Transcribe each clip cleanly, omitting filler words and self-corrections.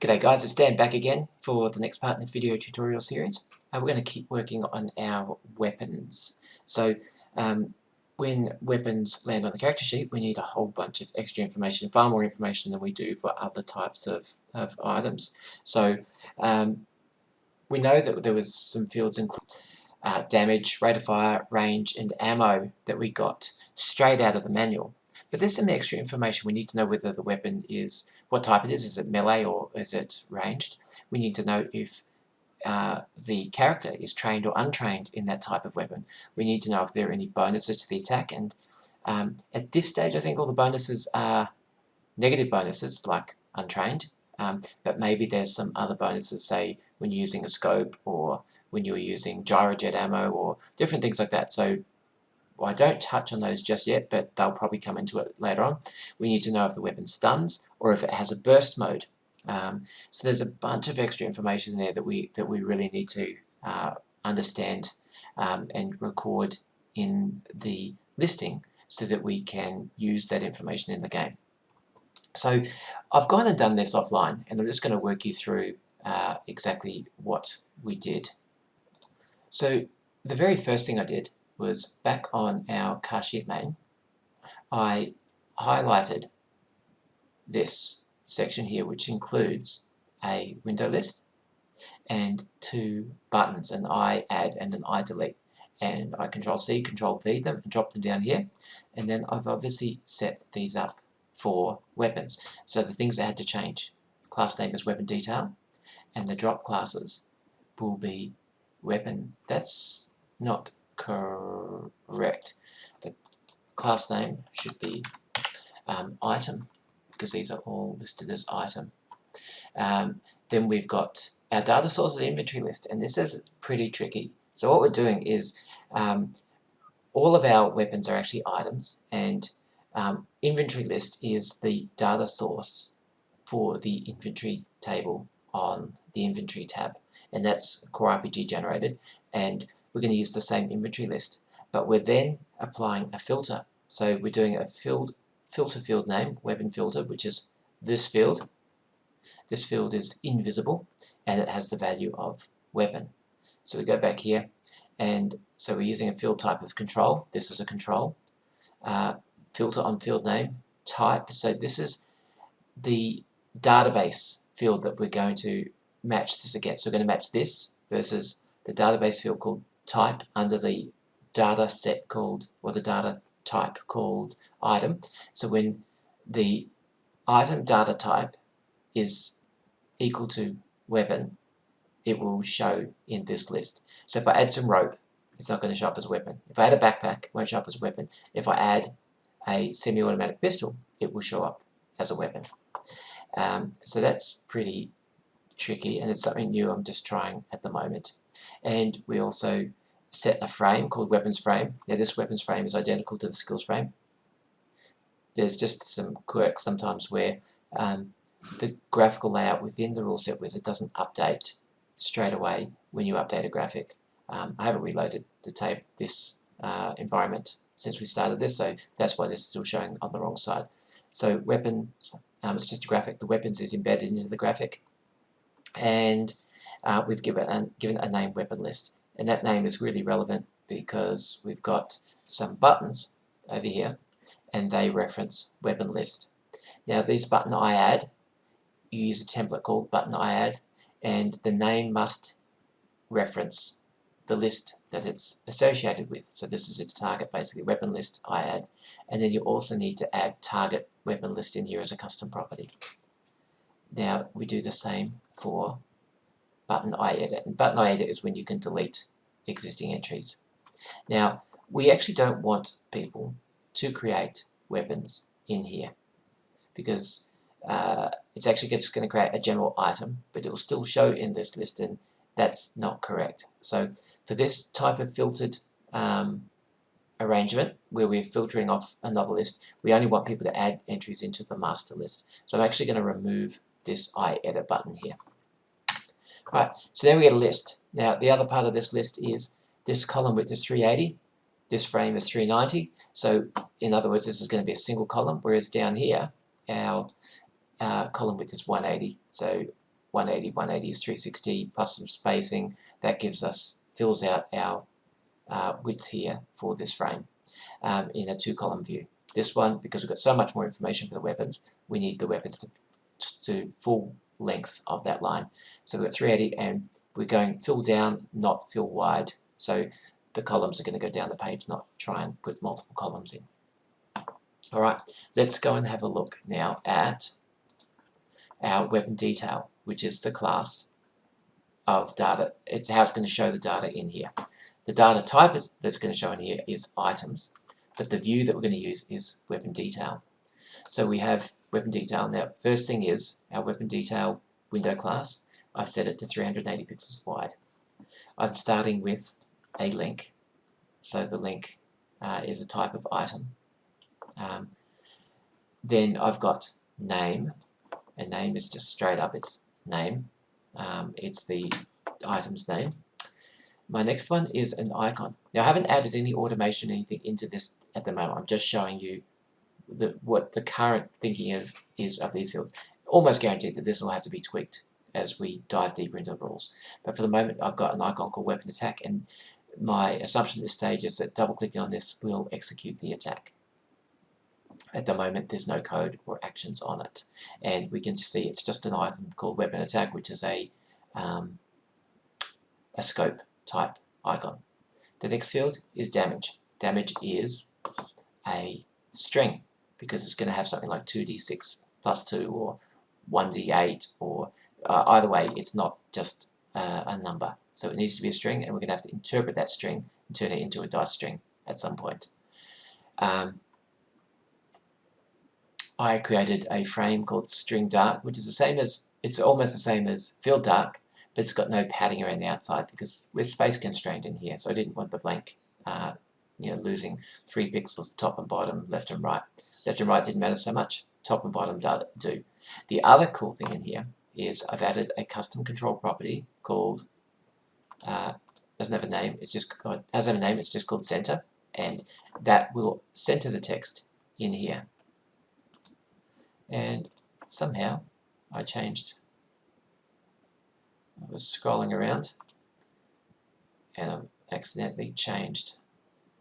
G'day guys, it's Dan back again for the next part in this video tutorial series. We're going to keep working on our weapons. So when weapons land on the character sheet, we need a whole bunch of extra information, far more information than we do for other types of items. So we know that there was some fields including damage, rate of fire, range and ammo that we got straight out of the manual. But there's some extra information. We need to know whether the weapon is, what type it is. Is it melee or is it ranged? We need to know if the character is trained or untrained in that type of weapon. We need to know if there are any bonuses to the attack. And at this stage, I think all the bonuses are negative bonuses, like untrained. But maybe there's some other bonuses, say when you're using a scope or when you're using gyrojet ammo or different things like that. So I don't touch on those just yet, but they'll probably come into it later on. We need to know if the weapon stuns or if it has a burst mode. So there's a bunch of extra information there that we really need to understand and record in the listing so that we can use that information in the game. So I've gone and done this offline, and I'm just going to work you through exactly what we did. So the very first thing I did was back on our car sheet main, I highlighted this section here, which includes a window list and two buttons, an I add and an I delete. And I Control C, Control V them and drop them down here. And then I've obviously set these up for weapons. So the things that had to change: class name is weapon detail, and the drop classes will be weapon. That's not correct. The class name should be item, because these are all listed as item. Then we've got our data sources inventory list, and this is pretty tricky. So what we're doing is all of our weapons are actually items, and inventory list is the data source for the inventory table on the inventory tab, and that's core RPG generated, and we're going to use the same inventory list, but we're then applying a filter. So we're doing a filter field name, weapon filter, which is this field. This field is invisible and it has the value of weapon. So we go back here, and so we're using a field type of control. This is a control. Filter on field name, type. So this is the database field that we're going to match this against. So we're going to match this versus the database field called type under the data set called, or the data type called item. So when the item data type is equal to weapon, it will show in this list. So if I add some rope, it's not going to show up as a weapon. If I add a backpack, it won't show up as a weapon. If I add a semi-automatic pistol, it will show up as a weapon. So that's pretty tricky, and it's something new I'm just trying at the moment. And we also set a frame called weapons frame. Now this weapons frame is identical to the skills frame. There's just some quirks sometimes where the graphical layout within the Ruleset Wizard doesn't update straight away when you update a graphic. I haven't reloaded this environment since we started this, so that's why this is still showing on the wrong side. So weapons, it's just a graphic. The weapons is embedded into the graphic, and we've given a name weapon list, and that name is really relevant because we've got some buttons over here and they reference weapon list. Now these button I add, you use a template called button I add, and the name must reference the list that it's associated with. So this is its target, basically, weapon list I add, and then you also need to add target weapon list in here as a custom property. Now we do the same for button I edit, and button I edit is when you can delete existing entries. Now we actually don't want people to create weapons in here, because it's actually just going to create a general item, but it will still show in this list, and that's not correct. So for this type of filtered arrangement, where we're filtering off another list, we only want people to add entries into the master list. So I'm actually going to remove this I edit button here. Right, so now we get a list. Now the other part of this list is this column width is 380, this frame is 390. So in other words, this is going to be a single column, whereas down here our column width is 180. So 180, 180 is 360 plus some spacing. That gives us, fills out our width here for this frame in a 2-column view. This one, because we've got so much more information for the weapons, we need the weapons to full length of that line. So we've got 380 and we're going fill down, not fill wide. So the columns are going to go down the page, not try and put multiple columns in. Alright, let's go and have a look now at our weapon detail, which is the class of data. It's how it's going to show the data in here. The data type that's going to show in here is items, but the view that we're going to use is weapon detail. So we have weapon detail. Now, first thing is our weapon detail window class. I've set it to 380 pixels wide. I'm starting with a link. So the link is a type of item. Then I've got name, and name is just straight up its name. It's the item's name. My next one is an icon. Now I haven't added any automation, anything into this at the moment. I'm just showing you what the current thinking is of these fields. Almost guaranteed that this will have to be tweaked as we dive deeper into the rules. But for the moment, I've got an icon called weapon attack, and my assumption at this stage is that double clicking on this will execute the attack. At the moment, there's no code or actions on it, and we can just see it's just an item called weapon attack, which is a scope type icon. The next field is damage. Damage is a string because it's going to have something like 2d6 plus 2 or 1d8 or either way, it's not just a number. So it needs to be a string, and we're going to have to interpret that string and turn it into a dice string at some point. I created a frame called string dark, which is the same as, it's almost the same as field dark, but it's got no padding around the outside because we're space constrained in here, so I didn't want the blank, losing 3 pixels top and bottom, left and right. Left and right didn't matter so much, top and bottom do. The other cool thing in here is I've added a custom control property called, doesn't have a name, it's just called center, and that will center the text in here. And somehow I was scrolling around and I accidentally changed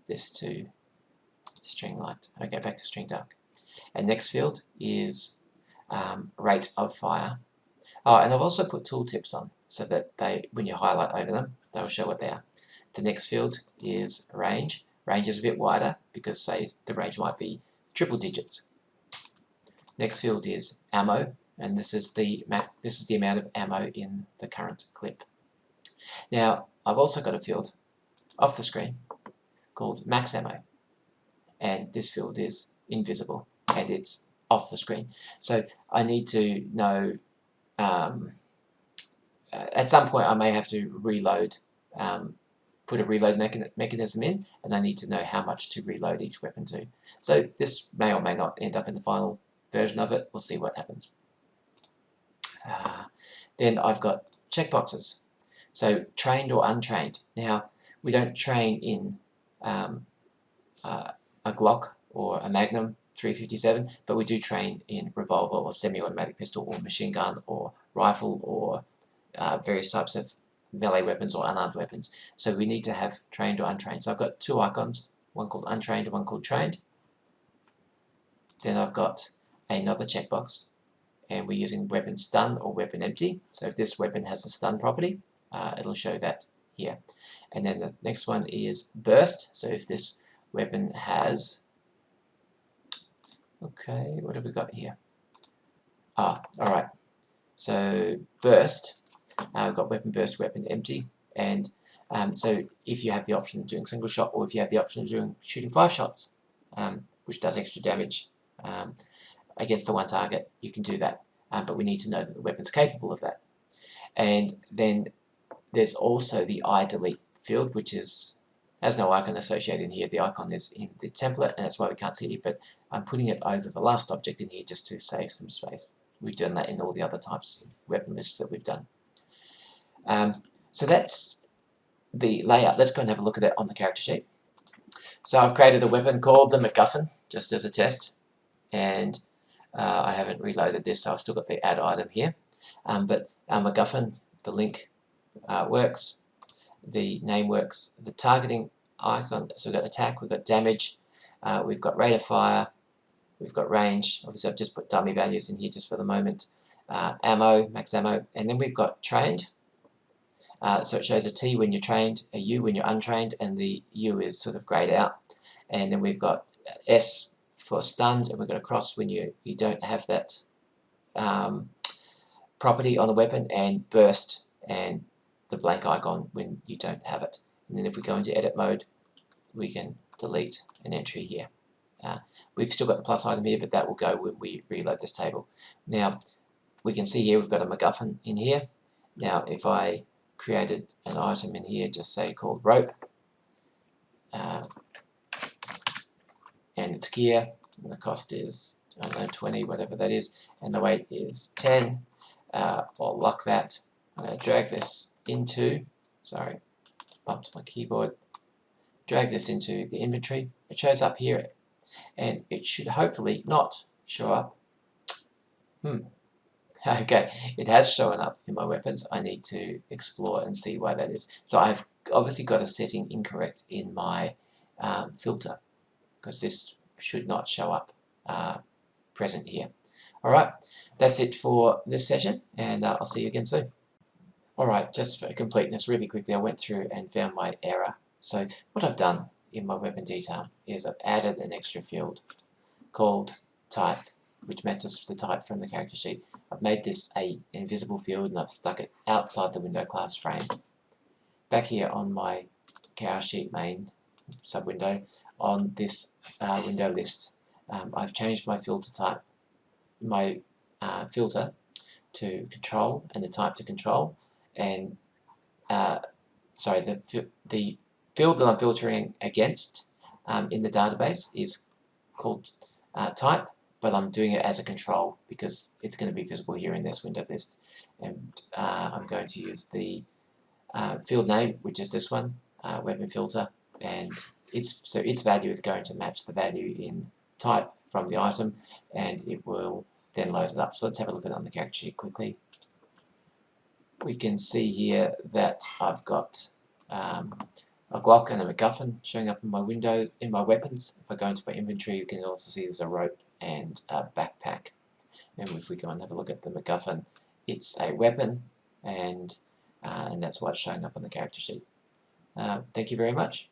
this to string light. Okay, back to string dark. And next field is rate of fire. Oh, and I've also put tooltips on so that when you highlight over them, they'll show what they are. The next field is range. Range is a bit wider because, say, the range might be triple digits. Next field is ammo, and this is the amount of ammo in the current clip. Now, I've also got a field off the screen called max ammo, and this field is invisible and it's off the screen. So I need to know, at some point I may have to reload, put a reload mechanism in, and I need to know how much to reload each weapon to. So this may or may not end up in the final version of it. We'll see what happens. Then I've got checkboxes. So trained or untrained. Now, we don't train in a Glock or a Magnum 357, but we do train in revolver or semi-automatic pistol or machine gun or rifle or various types of melee weapons or unarmed weapons. So we need to have trained or untrained. So I've got 2 icons, one called untrained and one called trained. Then I've got another checkbox, and we're using weapon stun or weapon empty. So if this weapon has a stun property, it'll show that here. And then the next one is burst. So if this weapon has, okay, what have we got here? Alright. So burst, we've got weapon burst, weapon empty, and so if you have the option of doing single shot, or if you have the option of shooting 5 shots, which does extra damage against the one target, you can do that. But we need to know that the weapon's capable of that. And then there's also the iDelete field, which has no icon associated in here. The icon is in the template, and that's why we can't see it, but I'm putting it over the last object in here just to save some space. We've done that in all the other types of weapon lists that we've done. So that's the layout. Let's go and have a look at it on the character sheet. So I've created a weapon called the MacGuffin, just as a test, and I haven't reloaded this, so I've still got the add item here. But our MacGuffin, the link works, the name works, the targeting icon, so we've got attack, we've got damage, we've got rate of fire, we've got range. Obviously I've just put dummy values in here just for the moment. Ammo, max ammo, and then we've got trained. So it shows a T when you're trained, a U when you're untrained, and the U is sort of grayed out. And then we've got S for stunned, and we've got a cross when you don't have that property on the weapon, and burst and the blank icon when you don't have it. And then if we go into edit mode, we can delete an entry here. We've still got the plus item here, but that will go when we reload this table. Now, we can see here we've got a MacGuffin in here. Now, if I created an item in here, just say called rope, and it's gear, and the cost is, I don't know, 20, whatever that is, and the weight is 10, I'll lock that. I'm going to drag this into, sorry, bumped my keyboard, drag this into the inventory. It shows up here, and it should hopefully not show up. Okay, it has shown up in my weapons. I need to explore and see why that is. So I've obviously got a setting incorrect in my filter, because this should not show up present here. Alright, that's it for this session, and I'll see you again soon. Alright, just for completeness, really quickly, I went through and found my error. So what I've done in my weapon detail is I've added an extra field called type, which matches the type from the character sheet. I've made this an invisible field, and I've stuck it outside the window class frame. Back here on my character sheet main sub-window, on this window list, I've changed my filter type, my filter to control, and the type to control, and sorry, the field that I'm filtering against in the database is called type, but I'm doing it as a control because it's going to be visible here in this window list. And I'm going to use the field name, which is this one, weapon filter, and its value is going to match the value in type from the item, and it will then load it up. So let's have a look at it on the character sheet quickly. We can see here that I've got a Glock and a MacGuffin showing up in my windows, in my weapons. If I go into my inventory, you can also see there's a rope and a backpack. And if we go and have a look at the MacGuffin, it's a weapon, and that's what's showing up on the character sheet. Thank you very much.